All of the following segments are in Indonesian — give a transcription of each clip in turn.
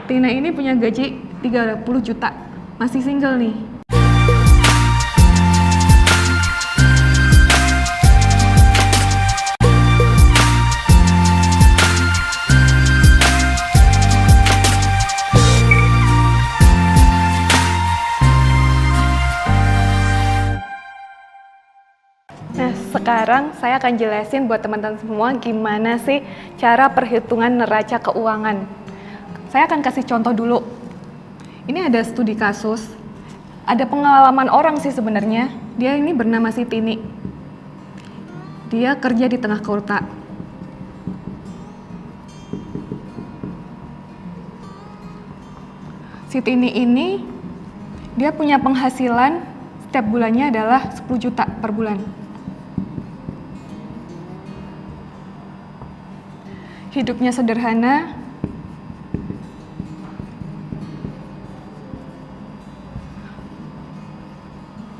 Tina ini punya gaji 30 juta, masih single nih. Nah, sekarang saya akan jelasin buat teman-teman semua gimana sih cara perhitungan neraca keuangan. Saya akan kasih contoh dulu. Ini ada studi kasus, ada pengalaman orang sih sebenarnya. Dia ini bernama si Tini. Dia kerja di tengah kota. Si Tini ini, dia punya penghasilan setiap bulannya adalah 10 juta per bulan. Hidupnya sederhana,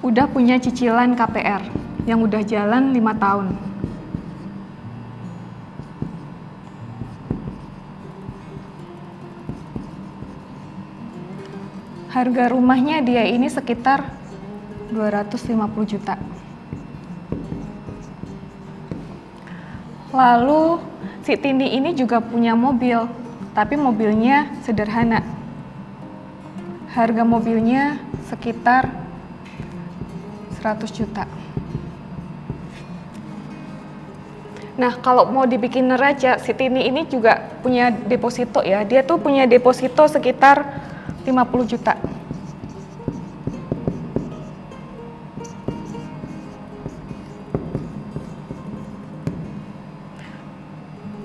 udah punya cicilan KPR yang udah jalan 5 tahun. Harga rumahnya dia ini sekitar 250 juta. Lalu si Tini ini juga punya mobil, tapi mobilnya sederhana. Harga mobilnya sekitar 100 juta. Nah, kalau mau dibikin neraca, si Tini ini juga punya deposito ya. Dia tuh punya deposito sekitar 50 juta.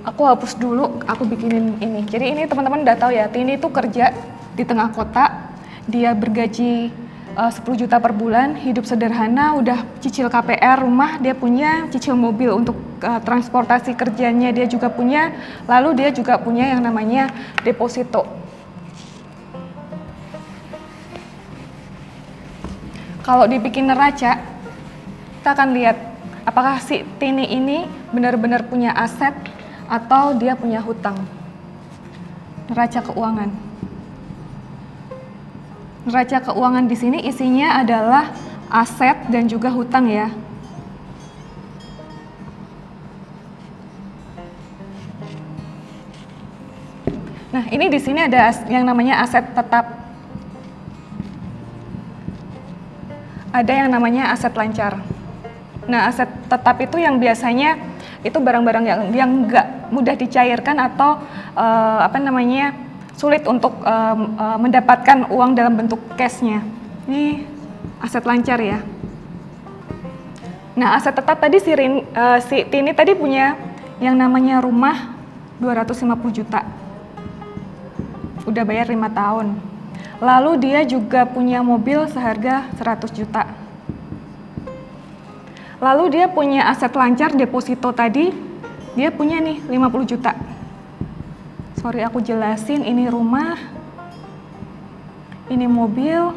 Aku hapus dulu, aku bikinin ini. Jadi ini teman-teman udah tahu ya, Tini itu kerja di tengah kota, dia bergaji 10 juta per bulan, hidup sederhana, udah cicil KPR rumah, dia punya cicil mobil untuk transportasi kerjanya dia juga punya, lalu dia juga punya yang namanya deposito. Kalau dibikin neraca, kita akan lihat apakah si Tini ini benar-benar punya aset atau dia punya hutang. Neraca keuangan. Neraca keuangan di sini isinya adalah aset dan juga hutang ya. Nah, ini di sini ada yang namanya aset tetap. Ada yang namanya aset lancar. Nah, aset tetap itu yang biasanya itu barang-barang yang nggak mudah dicairkan atau sulit untuk mendapatkan uang dalam bentuk cashnya. Ini aset lancar ya. Nah, aset tetap tadi si Tini tadi punya yang namanya rumah 250 juta. Udah bayar 5 tahun. Lalu dia juga punya mobil seharga 100 juta. Lalu dia punya aset lancar deposito tadi, dia punya nih 50 juta. Sorry aku jelasin, ini rumah, ini mobil,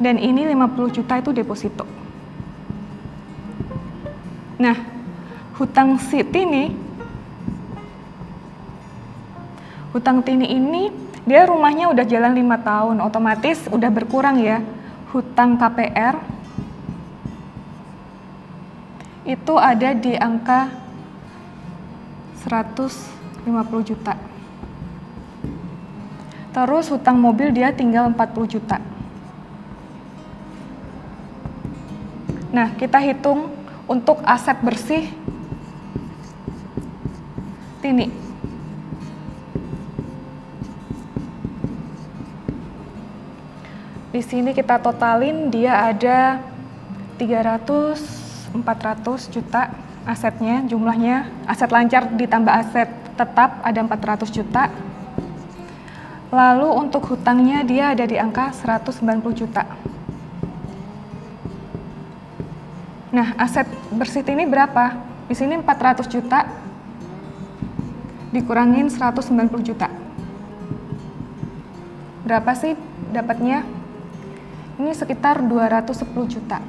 dan ini 50 juta itu deposito. Nah, hutang si Tini, hutang Tini ini, dia rumahnya udah jalan 5 tahun, otomatis udah berkurang ya. Hutang KPR itu ada di angka 150 juta. Terus hutang mobil dia tinggal 40 juta. Nah, kita hitung untuk aset bersih Tini. Di sini kita totalin dia ada 400 juta asetnya, jumlahnya aset lancar ditambah aset tetap ada 400 juta. Lalu untuk hutangnya dia ada di angka 190 juta. Nah, aset bersih ini berapa? Di sini 400 juta dikurangin 190 juta. Berapa sih dapatnya? Ini sekitar 210 juta.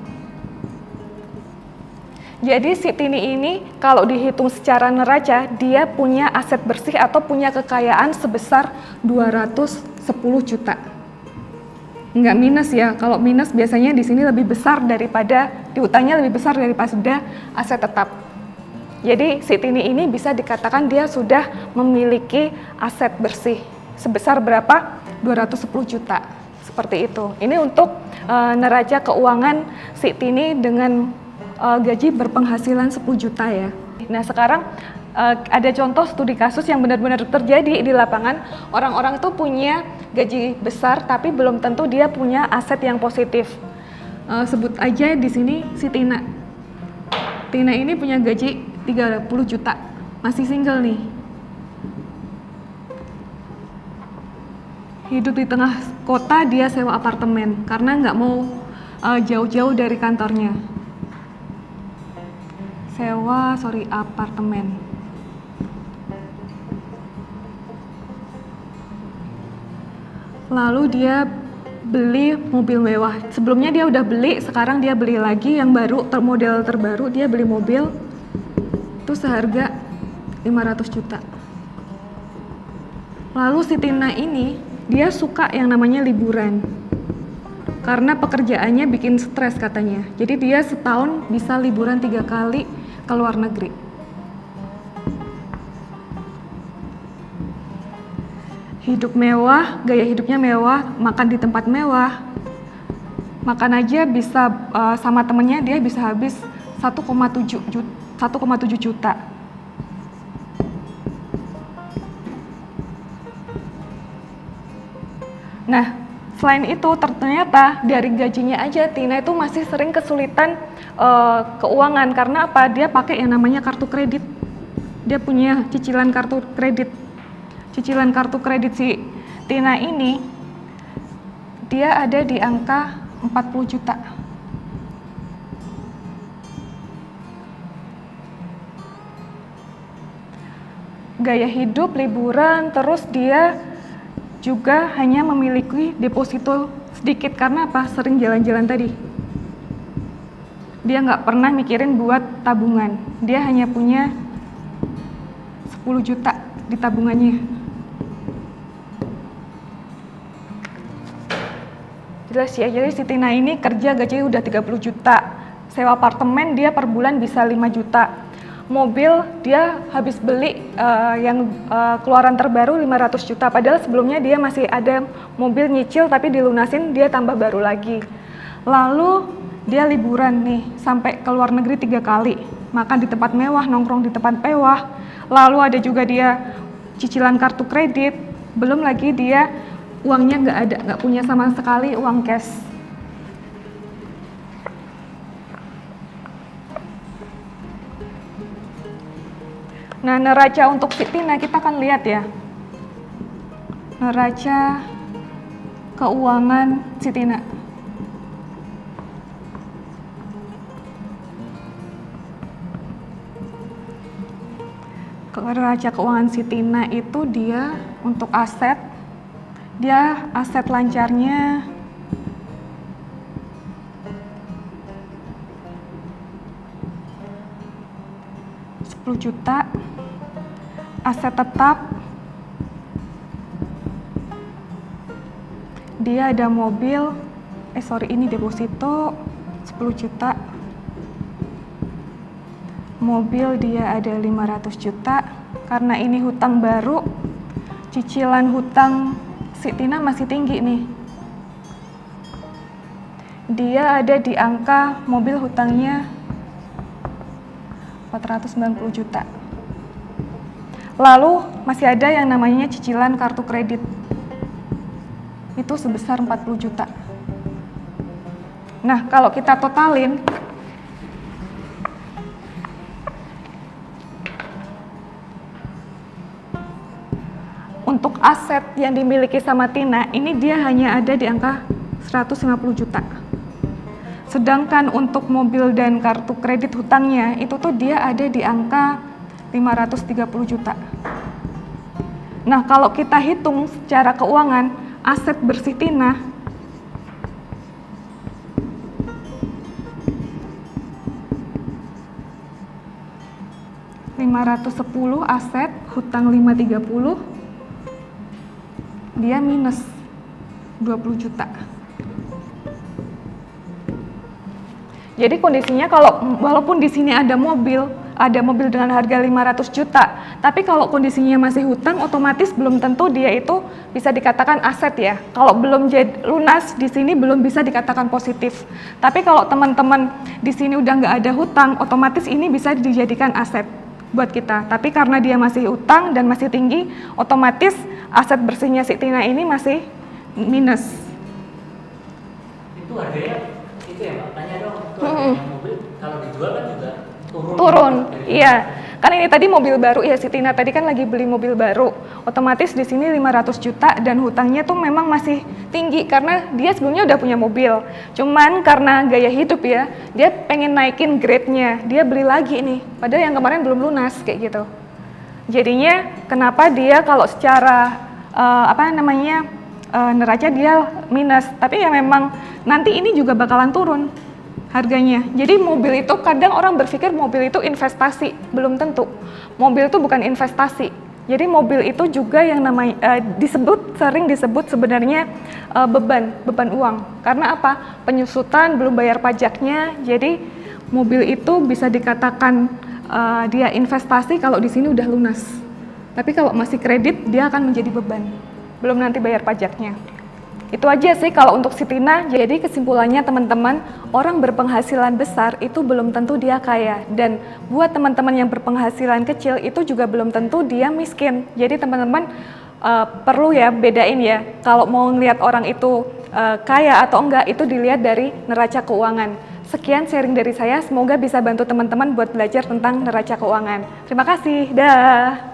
Jadi si Tini ini kalau dihitung secara neraca, dia punya aset bersih atau punya kekayaan sebesar 210 juta. Nggak minus ya, kalau minus biasanya di sini lebih besar daripada, di utangnya lebih besar daripada aset tetap. Jadi si Tini ini bisa dikatakan dia sudah memiliki aset bersih. Sebesar berapa? 210 juta. Seperti itu. Ini untuk neraca keuangan si Tini dengan gaji berpenghasilan 10 juta ya. Nah sekarang ada contoh studi kasus yang benar-benar terjadi di lapangan. Orang-orang itu punya gaji besar tapi belum tentu dia punya aset yang positif. Sebut aja di sini si Tina. Tina ini punya gaji 30 juta, masih single nih. Hidup di tengah kota, dia sewa apartemen karena nggak mau jauh-jauh dari kantornya. Apartemen. Lalu dia beli mobil mewah. Sebelumnya dia udah beli, sekarang dia beli lagi yang baru, model terbaru. Dia beli mobil itu seharga 500 juta. Lalu si Tina ini, dia suka yang namanya liburan. Karena pekerjaannya bikin stres katanya. Jadi dia setahun bisa liburan 3 kali ke luar negeri. Hidup mewah, gaya hidupnya mewah, makan di tempat mewah. Makan aja bisa sama temennya dia bisa habis 1,7 juta. Nah, selain itu ternyata dari gajinya aja Tina itu masih sering kesulitan keuangan. Karena apa? Dia pakai yang namanya kartu kredit. Dia punya cicilan kartu kredit. Cicilan kartu kredit si Tina ini dia ada di angka 40 juta. Gaya hidup, liburan, terus dia juga hanya memiliki deposito sedikit karena apa? Sering jalan-jalan tadi. Dia nggak pernah mikirin buat tabungan. Dia hanya punya 10 juta di tabungannya. Jelas ya, jadi si Tina ini kerja gaji udah 30 juta. Sewa apartemen dia per bulan bisa 5 juta. Mobil dia habis beli yang keluaran terbaru 500 juta. Padahal sebelumnya dia masih ada mobil nyicil tapi dilunasin, dia tambah baru lagi. Lalu dia liburan nih sampai ke luar negeri 3 kali. Makan di tempat mewah, nongkrong di tempat mewah. Lalu ada juga dia cicilan kartu kredit. Belum lagi dia uangnya nggak ada, nggak punya sama sekali uang cash. Nah, neraca untuk si Tina kita akan lihat ya. Neraca keuangan si Tina. Neraca keuangan si Tina itu dia untuk aset, dia aset lancarnya Rp10 juta, aset tetap dia ada mobil, ini deposito 10 juta, mobil dia ada 500 juta, karena ini hutang baru, cicilan hutang si Tina masih tinggi nih. Dia ada di angka mobil hutangnya 490 juta. Lalu masih ada yang namanya cicilan kartu kredit. Itu sebesar 40 juta. Nah, kalau kita totalin, untuk aset yang dimiliki sama Tina, ini dia hanya ada di angka 150 juta. Sedangkan untuk mobil dan kartu kredit hutangnya, itu tuh dia ada di angka 530 juta. Nah, kalau kita hitung secara keuangan, aset bersih Tina 510 aset, hutang 530, dia minus 20 juta. Jadi kondisinya walaupun di sini ada mobil dengan harga 500 juta, tapi kalau kondisinya masih hutang, otomatis belum tentu dia itu bisa dikatakan aset ya. Kalau belum lunas di sini belum bisa dikatakan positif. Tapi kalau teman-teman di sini udah nggak ada hutang, otomatis ini bisa dijadikan aset buat kita. Tapi karena dia masih hutang dan masih tinggi, otomatis aset bersihnya si Tina ini masih minus. Itu harganya itu ya Mbak, tanya dong, itu harganya mobil kalau dijual kan juga turun. Iya. Kan ini tadi mobil baru ya, si Tina tadi kan lagi beli mobil baru. Otomatis di sini 500 juta dan hutangnya tuh memang masih tinggi karena dia sebelumnya udah punya mobil. Cuman karena gaya hidup ya, dia pengen naikin grade-nya. Dia beli lagi nih, padahal yang kemarin belum lunas kayak gitu. Jadinya kenapa dia kalau secara neraca dia minus, tapi ya memang nanti ini juga bakalan turun harganya. Jadi mobil itu kadang orang berpikir mobil itu investasi, belum tentu. Mobil itu bukan investasi. Jadi mobil itu juga yang namanya sering disebut sebenarnya beban uang. Karena apa? Penyusutan, belum bayar pajaknya. Jadi mobil itu bisa dikatakan dia investasi kalau di sini udah lunas. Tapi kalau masih kredit dia akan menjadi beban. Belum nanti bayar pajaknya. Itu aja sih kalau untuk si Tina. Jadi kesimpulannya teman-teman, orang berpenghasilan besar itu belum tentu dia kaya. Dan buat teman-teman yang berpenghasilan kecil itu juga belum tentu dia miskin. Jadi teman-teman perlu ya bedain ya. Kalau mau ngelihat orang itu kaya atau enggak, itu dilihat dari neraca keuangan. Sekian sharing dari saya, semoga bisa bantu teman-teman buat belajar tentang neraca keuangan. Terima kasih, dah.